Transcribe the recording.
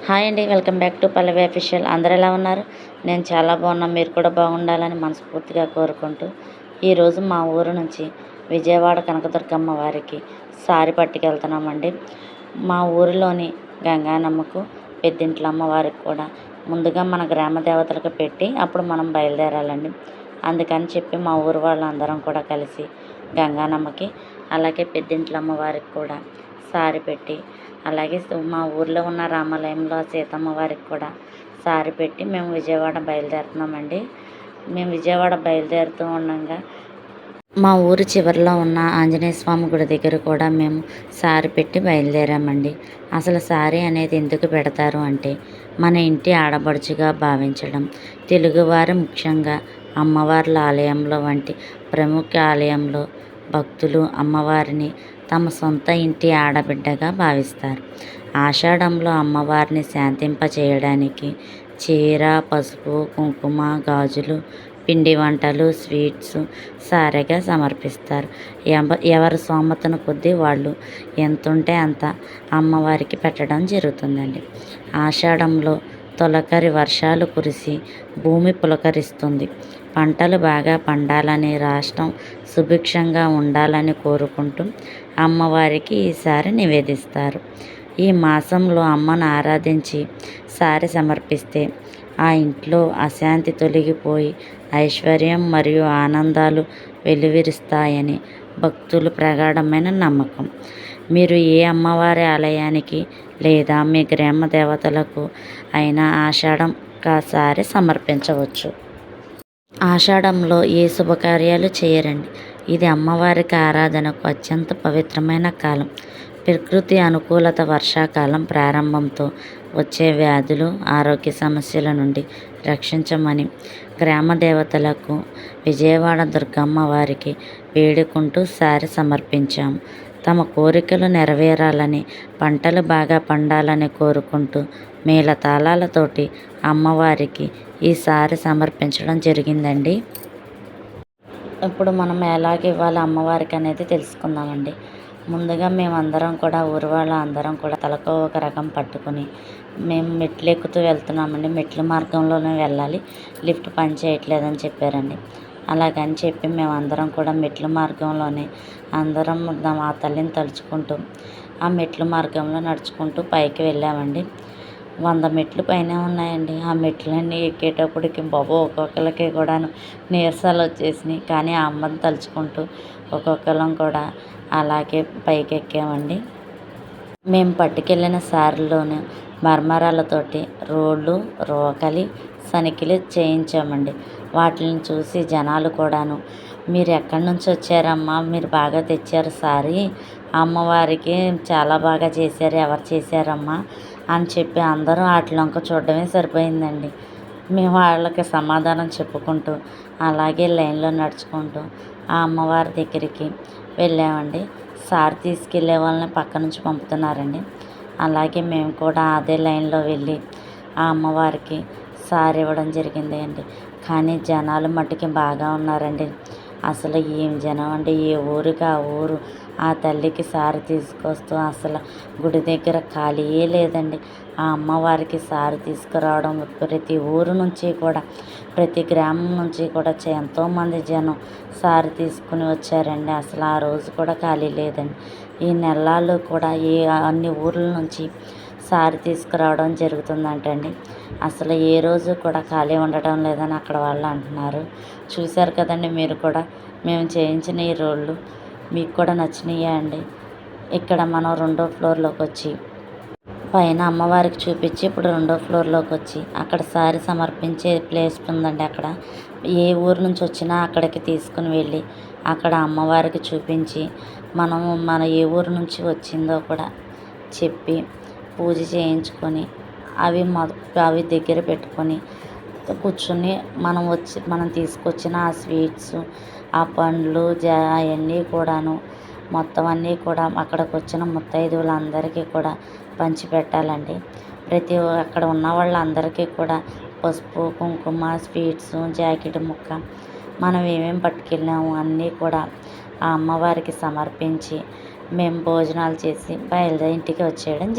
Hi అండి. Welcome back to Pallavi official. అందరూ ఎలా ఉన్నారు? నేను చాలా బాగున్నాను. మీరు కూడా బాగుండాలని మనస్ఫూర్తిగా కోరుకుంటూ ఈరోజు మా ఊరు నుంచి విజయవాడ కనకదుర్గమ్మ వారికి సారి పట్టుకెళ్తున్నామండి. మా ఊరిలోని గంగానమ్మకు పెద్దింట్ల అమ్మవారికి కూడా ముందుగా మన గ్రామ దేవతలకు పెట్టి అప్పుడు మనం బయలుదేరాలండి. అందుకని చెప్పి మా ఊరు వాళ్ళందరం కూడా కలిసి గంగానమ్మకి అలాగే పెద్దింట్ల అమ్మవారికి కూడా సారి పెట్టి, అలాగే మా ఊర్లో ఉన్న రామాలయంలో సీతమ్మ వారికి కూడా సారి పెట్టి మేము విజయవాడ బయలుదేరుతున్నామండి. మేము విజయవాడ బయలుదేరుతూ ఉండగా మా ఊరి చివరిలో ఉన్న ఆంజనేయ స్వామి గుడి దగ్గర కూడా మేము సారి పెట్టి బయలుదేరామండి. అసలు సారి అనేది ఎందుకు పెడతారు అంటే మన ఇంటి ఆడపడుచుగా భావించడం. తెలుగువారు ముఖ్యంగా అమ్మవార్ల ఆలయంలో వంటి ప్రముఖ ఆలయంలో భక్తులు అమ్మవారిని తమ సొంత ఇంటి ఆడబిడ్డగా భావిస్తారు. ఆషాఢంలో అమ్మవారిని శాంతింపచేయడానికి చీర, పసుపు, కుంకుమ, గాజులు, పిండి వంటలు, స్వీట్స్ సారెగా సమర్పిస్తారు. ఎవరి స్తోమతను కొద్దీ వాళ్ళు ఎంతుంటే అంత అమ్మవారికి పెట్టడం జరుగుతుందండి. ఆషాఢంలో తొలకరి వర్షాలు కురిసి భూమి పులకరిస్తుంది. పంటలు బాగా పండాలని, రాష్ట్రం సుభిక్షంగా ఉండాలని కోరుకుంటూ అమ్మవారికి ఈసారి నివేదిస్తారు. ఈ మాసంలో అమ్మను ఆరాధించి సారి సమర్పిస్తే ఆ ఇంట్లో అశాంతి తొలగిపోయి ఐశ్వర్యం మరియు ఆనందాలు వెలువరిస్తాయని భక్తులు ప్రగాఢమైన నమ్మకం. మీరు ఏ అమ్మవారి ఆలయానికి లేదా మీ గ్రామ దేవతలకు అయినా ఆషాఢం సారి సమర్పించవచ్చు. ఆషాఢంలో ఏ శుభకార్యాలు చేయరండి. ఇది అమ్మవారికి ఆరాధనకు అత్యంత పవిత్రమైన కాలం. ప్రకృతి అనుకూలత, వర్షాకాలం ప్రారంభంతో వచ్చే వ్యాధులు, ఆరోగ్య సమస్యల నుండి రక్షించమని గ్రామ దేవతలకు విజయవాడ దుర్గమ్మ వారికి వేడుకుంటూ సారి సమర్పించాము. తమ కోరికలు నెరవేరాలని, పంటలు బాగా పండాలని కోరుకుంటూ మేళతాళాలతోటి అమ్మవారికి ఈసారి సమర్పించడం జరిగిందండి. ఇప్పుడు మనం ఎలాగ ఇవ్వాలి అమ్మవారికి అనేది తెలుసుకుందామండి. ముందుగా మేమందరం కూడా ఊరు వాళ్ళ అందరం కూడా తలకో ఒక రకం పట్టుకుని మేము మెట్లు ఎక్కుతూ వెళ్తున్నామండి. మెట్ల మార్గంలోనే వెళ్ళాలి, లిఫ్ట్ పని చేయట్లేదని చెప్పారండి. అలాగని చెప్పి మేమందరం కూడా మెట్ల మార్గంలోనే అందరం మా తల్లిని తలుచుకుంటూ ఆ మెట్ల మార్గంలో నడుచుకుంటూ పైకి వెళ్ళామండి. 100 మెట్లు పైనే ఉన్నాయండి. ఆ మెట్లన్నీ ఎక్కేటప్పటికి బాబు ఒక్కొక్కరికి కూడా నీరసాలు వచ్చేసినాయి. కానీ ఆ అమ్మని తలుచుకుంటూ ఒక్కొక్కరం కూడా అలాగే పైకి ఎక్కామండి. మేము పట్టుకెళ్ళిన సారిలోనే మర్మరాలతోటి రోళ్ళు, రోకలి, సనికిలు చేయించామండి. వాటిని చూసి జనాలు కూడాను, మీరు ఎక్కడి నుంచి వచ్చారమ్మా, మీరు బాగా తెచ్చారు సారీ, అమ్మవారికి చాలా బాగా చేశారు, ఎవరు చేశారమ్మా అని చెప్పి అందరూ వాటిలోంక చూడడమే సరిపోయిందండి. మేము వాళ్ళకి సమాధానం చెప్పుకుంటూ అలాగే లైన్లో నడుచుకుంటూ ఆ అమ్మవారి దగ్గరికి వెళ్ళామండి. సారి తీసుకెళ్ళే వాళ్ళని పక్క నుంచి పంపుతున్నారండి. అలాగే మేము కూడా అదే లైన్లో వెళ్ళి ఆ అమ్మవారికి సారి ఇవ్వడం జరిగింది అండి. కానీ జనాలు మట్టుకి బాగా ఉన్నారండి. అసలు ఏం జనం అండి, ఏ ఊరికి ఆ ఊరు ఆ తల్లికి సారి తీసుకొస్తూ అసలు గుడి దగ్గర ఖాళీయే లేదండి. ఆ అమ్మవారికి సారి తీసుకురావడం ప్రతి ఊరు నుంచి కూడా, ప్రతి గ్రామం నుంచి కూడా ఎంతోమంది జనం సారి తీసుకుని వచ్చారండి. అసలు ఆ రోజు కూడా ఖాళీ లేదండి. ఈ నెలలు కూడా అన్ని ఊర్ల నుంచి సారి తీసుకురావడం జరుగుతుందంటండి. అసలు ఏ రోజు కూడా ఖాళీ ఉండటం లేదని అక్కడ వాళ్ళు అంటున్నారు. చూశారు కదండి మీరు కూడా. మేము చేయించిన ఈ రోళ్ళు మీకు కూడా నచ్చినాయా అండి? ఇక్కడ మనం 2వ ఫ్లోర్లోకి వచ్చి పైన అమ్మవారికి చూపించి ఇప్పుడు 2వ ఫ్లోర్లోకి వచ్చి అక్కడ సారి సమర్పించే ప్లేస్ ఉందండి. అక్కడ ఏ ఊరు నుంచి వచ్చినా అక్కడికి తీసుకుని వెళ్ళి అక్కడ అమ్మవారికి చూపించి మనము మన ఏ ఊరు నుంచి వచ్చిందో కూడా చెప్పి పూజ చేయించుకొని అవి దగ్గర పెట్టుకొని కూర్చుని మనం తీసుకొచ్చిన ఆ స్వీట్స్, ఆ పండ్లు, అవన్నీ కూడాను మొత్తం అన్నీ కూడా అక్కడికి వచ్చిన ముత్తైదువులందరికీ కూడా పంచిపెట్టాలండి. అక్కడ ఉన్న వాళ్ళందరికీ కూడా పసుపు, కుంకుమ, స్వీట్స్, జాకెట్ ముక్క, మనం ఏమేమి పట్టుకెళ్ళాము అన్నీ కూడా ఆ అమ్మవారికి సమర్పించి మేము భోజనాలు చేసి ఇంటికి వచ్చేయడం